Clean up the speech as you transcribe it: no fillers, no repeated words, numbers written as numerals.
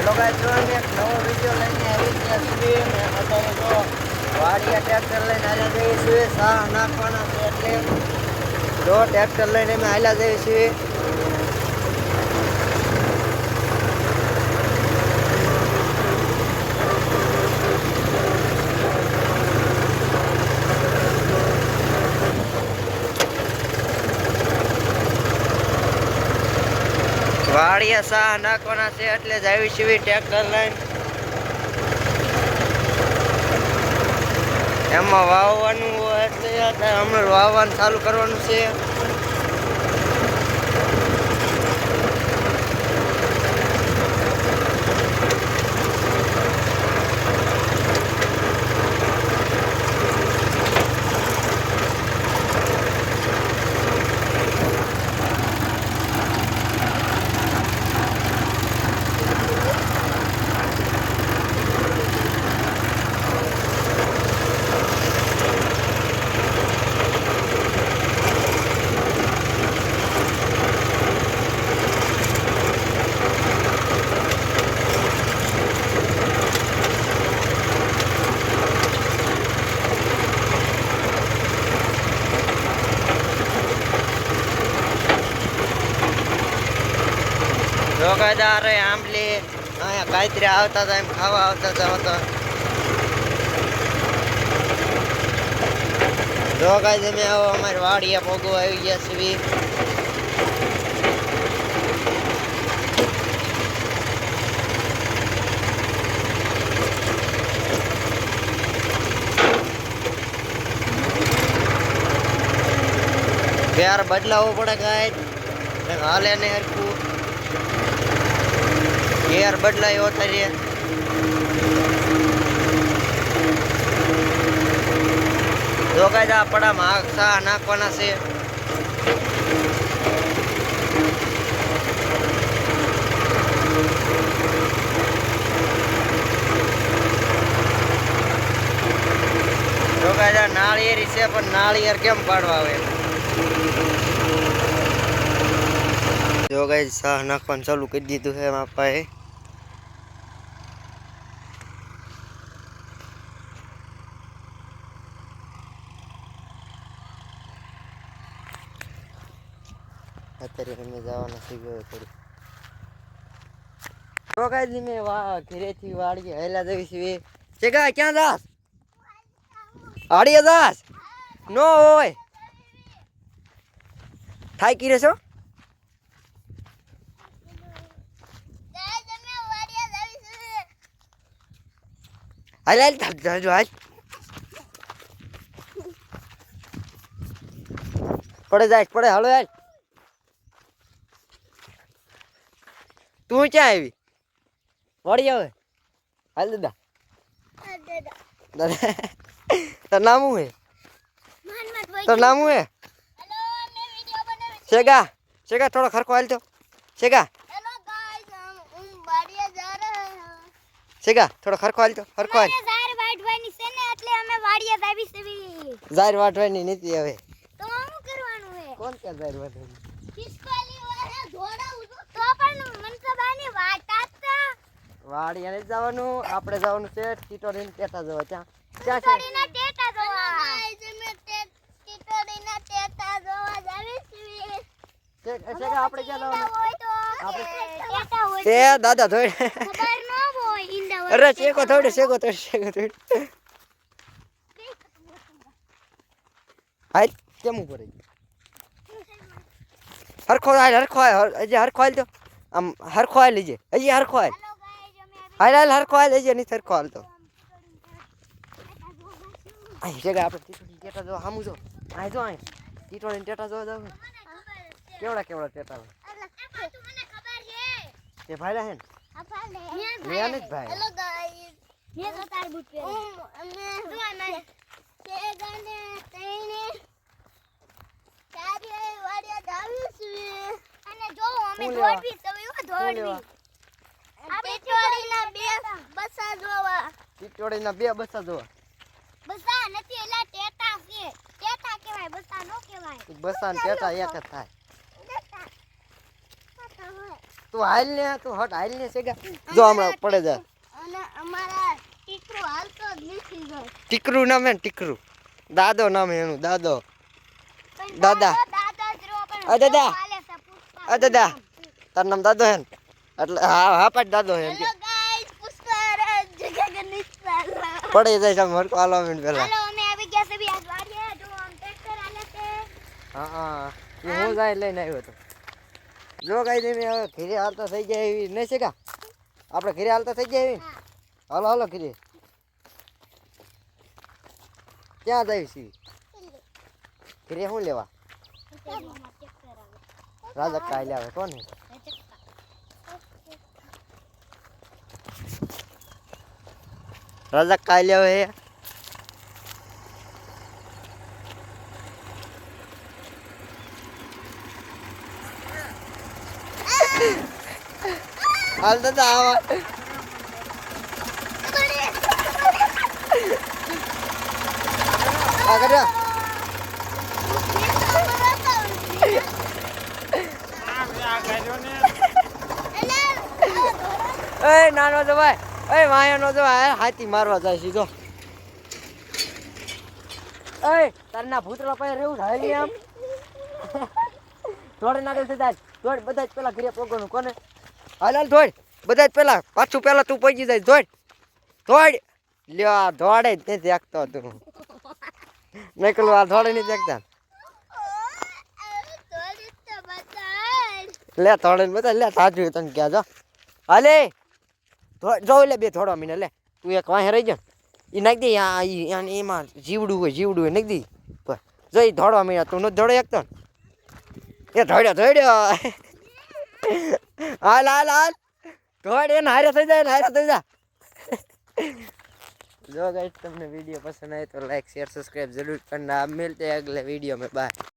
Hello guys, જો અમે એક નવો વિડીયો લઈને આવી ગયા છીએ ને અત્યારે જો વાડિયા ટ્રેક્ટર લઈને હાલ્યા જઈએ છીએ. સાહ નાખવાના છે એટલે જો ટ્રેક્ટર લઈને અમે હાલ્યા જઈએ છીએ. વાડિયા સાહ નાખવાના છે એટલે જ આવી છીએ ટ્રેક્ટર લઈને. એમાં વાવવાનું હોય એટલે હમણાં વાવવાનું ચાલુ કરવાનું છે. રોગાદાર આંબલી અહીંયા કાંતરી આવતા હતા, એમ ખાવા આવતા હતા. રોગાઈ તમે આવો અમારી વાડિયા પોગો આવી ગયા છે. પ્યાર બદલાવવો પડે કાંઈ હાલે ને હરખું ગેર બદલાયો થાય. જો કાંઈ આપણામાં આગ સાહ નાખવાના છે. જો કાંઈ નાળિયેરી છે પણ નાળિયેર કેમ પાડવા આવે. જો ગાઈસ સાહ નાખવાનું ચાલુ કરી દીધું છે બાપાએ. અત્યારે અમે જવાના શીખ્યો થોડું. તો ગાઈસ મેં ઘરેથી વાડીએ હેલા જવી છીએ. ચેગા ક્યાં જાસ? આડીએ જાસ? નો હોય થાકી રહેશો. હાલ હાલ જાજો હાલ. પડે જાય પડે હાલો હાલ. તું ક્યાં આવી? વળી આવે હાલ દાદા. દાદા તાર નામ શું હે? તાર નામ શું હે? શેગા શેગા થોડો ખરખો હાલ તો. શેગા શેગા થોડો ખરખો હાલ તો. ખરખો હાલ. જાર વાટવાની નીતિ હવે. તો શું કરવાનું હે? કોણ કે જાર વાટવાની? ખિસકોલી વાળા ધોડાવું તો પણ મનસબાની વાટાતા. વાડિયાને જવાનું, આપણે જવાનું છે ટીટોડીને ટેટા જવા. ત્યાં ક્યાં છે? ટીટોડીના ટેટા જોવા. ટીટોડીના ટેટા જોવા જાવી છીએ. શેગા આપણે ક્યાં જવાનું? આપણે ટેટા હોય. તે દાદા ધોઈ ખબર ન હોય ઈંડા હોય. અરે શેકો થોડે શેકો થોડે શેકો થોડે. હાલ કેમ ઉપર હરખો હાલ હરખો હાલ હજી હરખો હાલ તો. આમ હરખો હાલ લીજે હજી હરખો હાલ. હાલ હાલ હરખો હાલ હજી નહીં હરખો હાલ તો. અહીં જગ્યા આપણે ટીટોડી ટેટા જો સામું જો. અહીં જો અહીં ટીટોડી ટેટા જોવા જાવ. કેવડા કેવડા ટેટા હોય તે ભાઈલા હે ને? મેં જ ભાઈ. હેલો ગાઈસ, મેં તો તાર બૂટ પહેર્યું. અમે તે ગાને તઈને તારી વાડિયા જાવી છીએ. અને જો અમે દોડવી સવી દોડવી. આપણે ટીટોડીના બે બસા જોવા. ટીટોડીના બે બસા જોવા. બસા નથી એલા ટેટા છે. ટેટા કહેવાય બસા નો કહેવાય. બસા ને ટેટા એક જ થાય. તું હાલ ને તું હટ હાલ ને સેગા જો હમણાં પડે જા અને અમારા ટીકરું હાલતો જ નથી ગયો ટીકરું નામ હે ને ટીકરું દાદો નામ હે એનું દાદો પણ દાદા. દાદા જ રો પણ આ દાદા. હાલે છે પુષ્પા. આ દાદા તારું નામ દાદો હે ને એટલે હા હા પાડ દાદો હે એમ કે હેલો ગાઈસ પુષ્પા જગ્યા કે નિસ્તા પડી જાય સામે હરકો હાલો મિનિટ પહેલા હાલો અમે આવી ગયા છે બી આજ વાડીએ જો આમ ટ્રેક્ટર હાલે છે હા હું જાય લઈને આવ્યો તો જો કઈ દે હવે ઘરે હાલતા થઈ જાય એવી નહીં છે કા આપણે ઘરે હાલતા થઈ જાય એવી હાલો હાલો ઘરે ક્યાં જાય છે ઘરે શું લેવા રાજા કાલે આવે કોને રાજા કાલે આવે હે હાલ તો આવા આગળ જા. એ નાનો જવાય એ વાયો નો જવાય હાથી મારવા જાય સીધો એ તારના ભૂતળા પાસે રહેવું હાલી આમ થોડે નાગલ થઈ જાય થોડ બધા જ પેલા ઘરે પોગવાનું કોને હાલ હાલ થોડ બધા જ પેલા પાછું પેલા તું પહોંચી જાય થોડ થોડ લ્યો ધોડે જ નથી રાખતો તું નીકળું આ ધોડે નથી રાખતા લે થોડે બધા લે સાચું તને ક્યાં જો હાલે જો લે બે થોડો મિને લે તું એક વાહે રહી જા એ નાખી દે એમાં જીવડું હોય નાખી દે જો એ ધોડવા મીના તું નથી ધોડે એકતો એ ધોડ્યો હાલ હાલ હાલ ધોડ એને હારે થઈ જા જો ગાઈસ તમને वीडियो पसंद आए तो लाइक शेयर सब्सक्राइब जरूर करना। अब मिलते हैं अगले वीडियो में बाय।